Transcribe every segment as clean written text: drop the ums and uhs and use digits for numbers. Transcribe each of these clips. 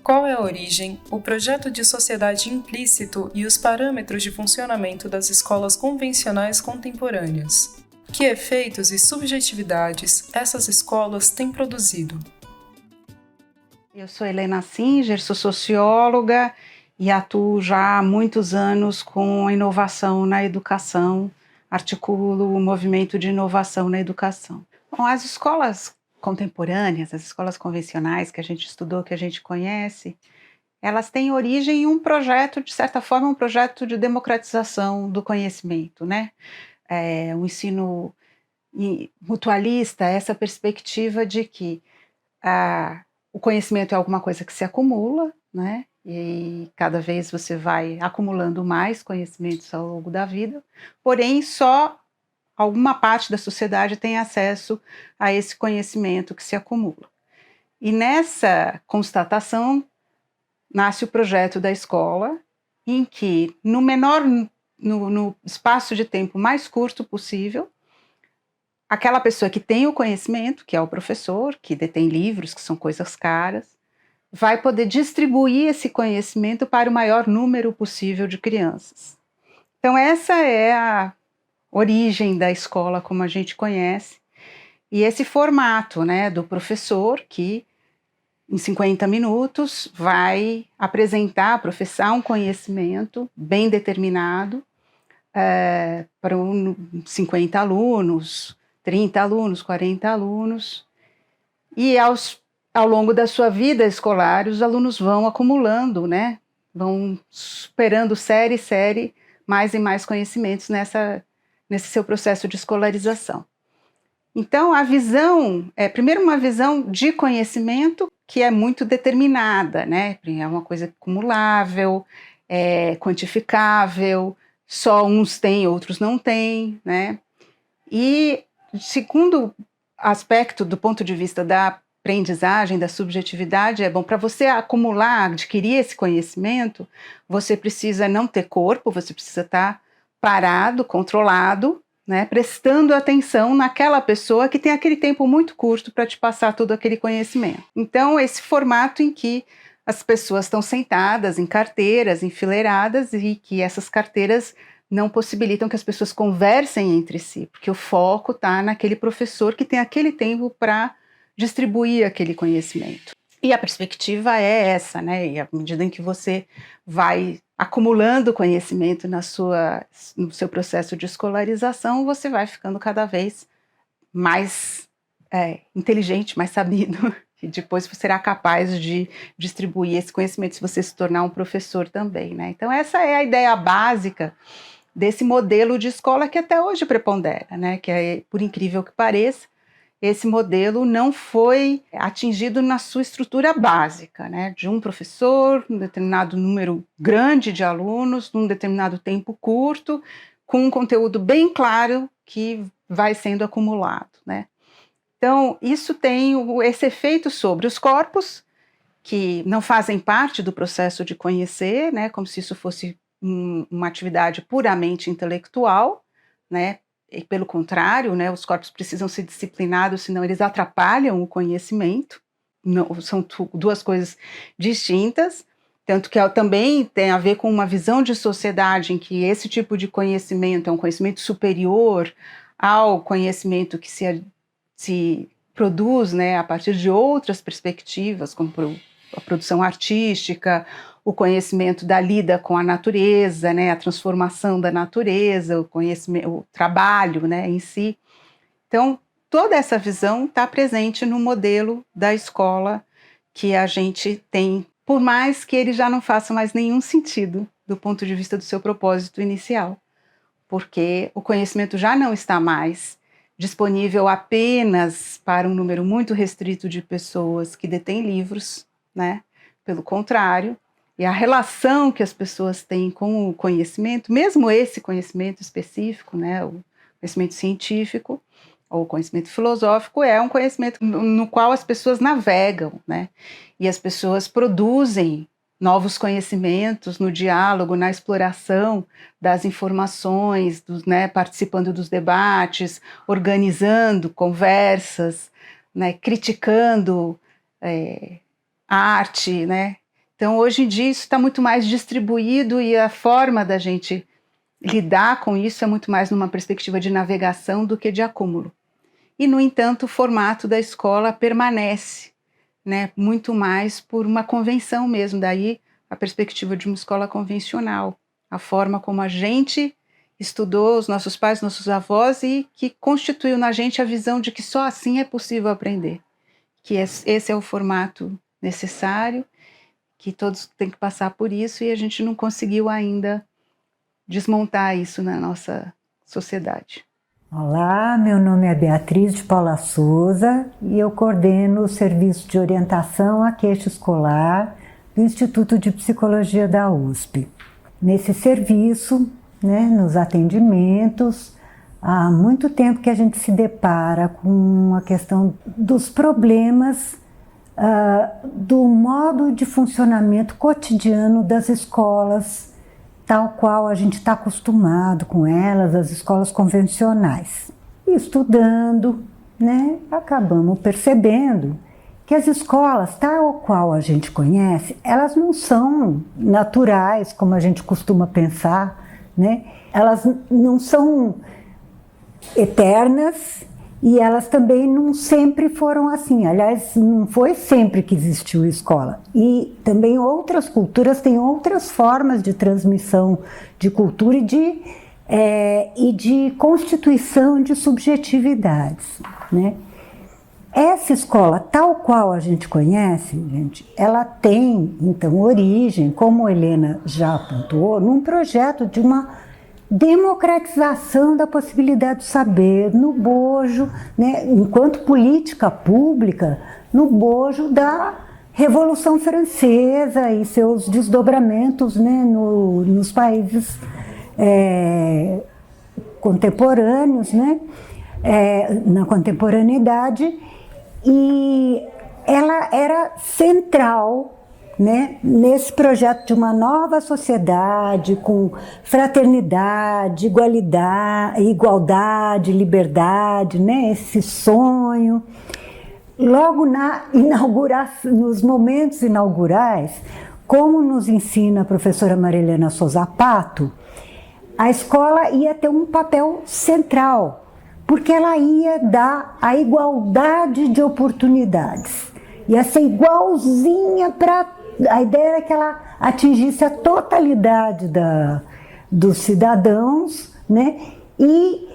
Qual é a origem, o projeto de sociedade implícito e os parâmetros de funcionamento das escolas convencionais contemporâneas? Que efeitos e subjetividades essas escolas têm produzido? Eu sou Helena Singer, sou socióloga e atuo já há muitos anos com a inovação na educação, articulo o movimento de inovação na educação. Bom, as escolas contemporâneas, as escolas convencionais que a gente estudou, que a gente conhece, elas têm origem em um projeto, de certa forma, um projeto de democratização do conhecimento, né? O ensino mutualista, essa perspectiva de que o conhecimento é alguma coisa que se acumula, né? E cada vez você vai acumulando mais conhecimentos ao longo da vida, porém só alguma parte da sociedade tem acesso a esse conhecimento que se acumula. E nessa constatação nasce o projeto da escola, em que no espaço de tempo mais curto possível, aquela pessoa que tem o conhecimento, que é o professor, que detém livros, que são coisas caras, vai poder distribuir esse conhecimento para o maior número possível de crianças. Então essa é a origem da escola como a gente conhece, e esse formato, né, do professor que em 50 minutos vai apresentar, professar um conhecimento bem determinado para 50 alunos, 30 alunos, 40 alunos, e ao longo da sua vida escolar, os alunos vão acumulando, né? Vão superando série, mais e mais conhecimentos nesse seu processo de escolarização. Então, a visão é, primeiro, uma visão de conhecimento que é muito determinada, né? É uma coisa acumulável, quantificável, só uns têm, outros não têm, né? E, segundo aspecto, do ponto de vista da aprendizagem, da subjetividade, é bom, para você acumular, adquirir esse conhecimento, você precisa não ter corpo, você precisa estar parado, controlado, né, prestando atenção naquela pessoa que tem aquele tempo muito curto para te passar todo aquele conhecimento. Então, esse formato em que as pessoas estão sentadas em carteiras, enfileiradas, e que essas carteiras não possibilitam que as pessoas conversem entre si, porque o foco está naquele professor que tem aquele tempo para distribuir aquele conhecimento. E a perspectiva é essa, né? E à medida em que você vai acumulando conhecimento no seu processo de escolarização, você vai ficando cada vez mais inteligente, mais sabido, e depois você será capaz de distribuir esse conhecimento se você se tornar um professor também, né? Então essa é a ideia básica desse modelo de escola que até hoje prepondera, né? Que é, por incrível que pareça, esse modelo não foi atingido na sua estrutura básica, né? De um professor, um determinado número grande de alunos, num determinado tempo curto, com um conteúdo bem claro que vai sendo acumulado, né? Então, isso tem esse efeito sobre os corpos, que não fazem parte do processo de conhecer, né? Como se isso fosse uma atividade puramente intelectual, né? E pelo contrário, né, os corpos precisam ser disciplinados, senão eles atrapalham o conhecimento. Não, são duas coisas distintas, tanto que também tem a ver com uma visão de sociedade em que esse tipo de conhecimento é um conhecimento superior ao conhecimento que se produz, né, a partir de outras perspectivas, como a produção artística, o conhecimento da lida com a natureza, né, a transformação da natureza, o conhecimento, o trabalho, né, em si. Então, toda essa visão está presente no modelo da escola que a gente tem, por mais que ele já não faça mais nenhum sentido do ponto de vista do seu propósito inicial, porque o conhecimento já não está mais disponível apenas para um número muito restrito de pessoas que detêm livros, né? Pelo contrário, e a relação que as pessoas têm com o conhecimento, mesmo esse conhecimento específico, né, o conhecimento científico ou conhecimento filosófico, é um conhecimento no qual as pessoas navegam, né? E as pessoas produzem novos conhecimentos no diálogo, na exploração das informações, né, participando dos debates, organizando conversas, né, criticando a arte, né, Então, hoje em dia, isso está muito mais distribuído e a forma da gente lidar com isso é muito mais numa perspectiva de navegação do que de acúmulo. E, no entanto, o formato da escola permanece, né, muito mais por uma convenção mesmo, daí a perspectiva de uma escola convencional, a forma como a gente estudou, os nossos pais, nossos avós, e que constituiu na gente a visão de que só assim é possível aprender, que esse é o formato necessário, que todos têm que passar por isso, e a gente não conseguiu ainda desmontar isso na nossa sociedade. Olá, meu nome é Beatriz de Paula Souza e eu coordeno o Serviço de Orientação à Queixa Escolar do Instituto de Psicologia da USP. Nesse serviço, nos atendimentos, há muito tempo que a gente se depara com a questão dos problemas do modo de funcionamento cotidiano das escolas, tal qual a gente está acostumado com elas, as escolas convencionais. E estudando, acabamos percebendo que as escolas, tal qual a gente conhece, elas não são naturais, como a gente costuma pensar, Elas não são eternas e elas também não sempre foram assim. Aliás, não foi sempre que existiu escola. E também outras culturas têm outras formas de transmissão de cultura e de constituição de subjetividades, Essa escola, tal qual a gente conhece, gente, ela tem, então, origem, como a Helena já apontou, num projeto de uma democratização da possibilidade de saber, no bojo, enquanto política pública, no bojo da Revolução Francesa e seus desdobramentos nos países contemporâneos, na contemporaneidade, e ela era central nesse projeto de uma nova sociedade com fraternidade, igualdade, liberdade, esse sonho. Logo nos momentos inaugurais, como nos ensina a professora Marilena Souza Pato, a escola ia ter um papel central, porque ela ia dar a igualdade de oportunidades. Ia ser igualzinha para... A ideia era que ela atingisse a totalidade dos cidadãos, e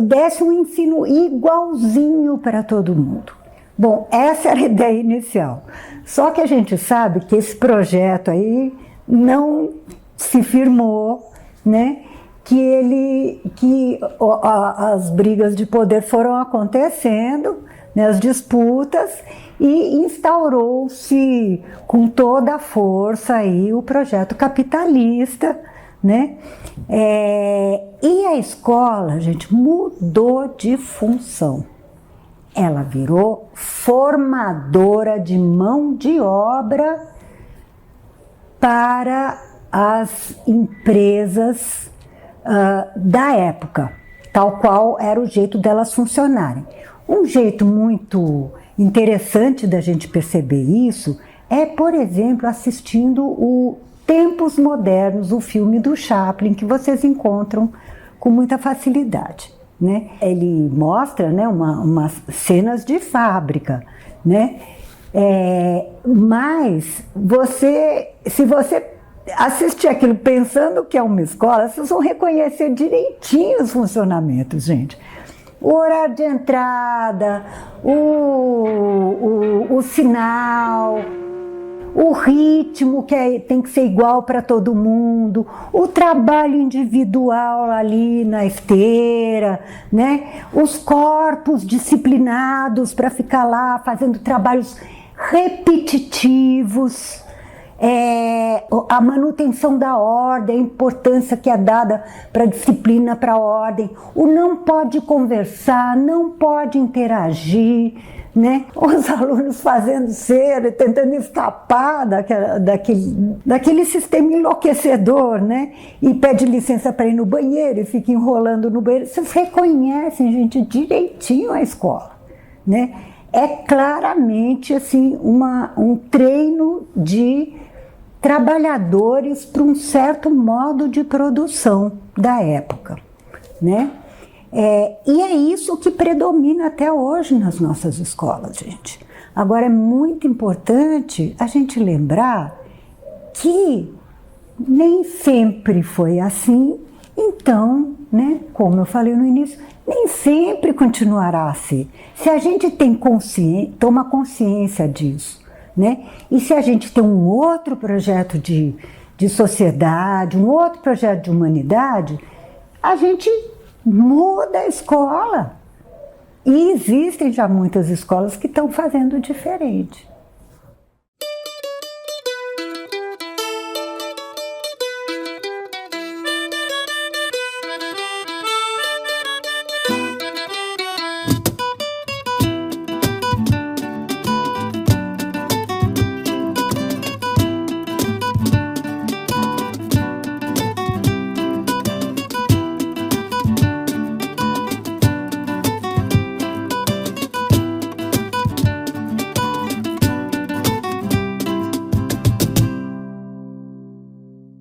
desse um ensino igualzinho para todo mundo. Bom, essa era a ideia inicial. Só que a gente sabe que esse projeto aí não se firmou, que as brigas de poder foram acontecendo, as disputas, e instaurou-se com toda a força aí o projeto capitalista, e a escola, gente, mudou de função. Ela virou formadora de mão de obra para as empresas da época, tal qual era o jeito delas funcionarem. Um jeito muito interessante da gente perceber isso é, por exemplo, assistindo o Tempos Modernos, o filme do Chaplin, que vocês encontram com muita facilidade, Ele mostra, umas cenas de fábrica, mas se você assistir aquilo pensando que é uma escola, vocês vão reconhecer direitinho os funcionamentos, gente. O horário de entrada, o sinal, o ritmo que tem que ser igual para todo mundo, o trabalho individual ali na esteira, os corpos disciplinados para ficar lá fazendo trabalhos repetitivos, a manutenção da ordem, a importância que é dada para a disciplina, para a ordem, o não pode conversar, não pode interagir, os alunos fazendo cera, tentando escapar daquele sistema enlouquecedor, e pede licença para ir no banheiro e fica enrolando no banheiro. Vocês reconhecem, gente, direitinho a escola, É claramente assim, um treino de trabalhadores para um certo modo de produção da época, né? E é isso que predomina até hoje nas nossas escolas, gente. Agora, é muito importante a gente lembrar que nem sempre foi assim, então, né, como eu falei no início, nem sempre continuará a ser. Se a gente toma consciência disso, né, e se a gente tem um outro projeto de sociedade, um outro projeto de humanidade, a gente muda a escola. E existem já muitas escolas que estão fazendo diferente.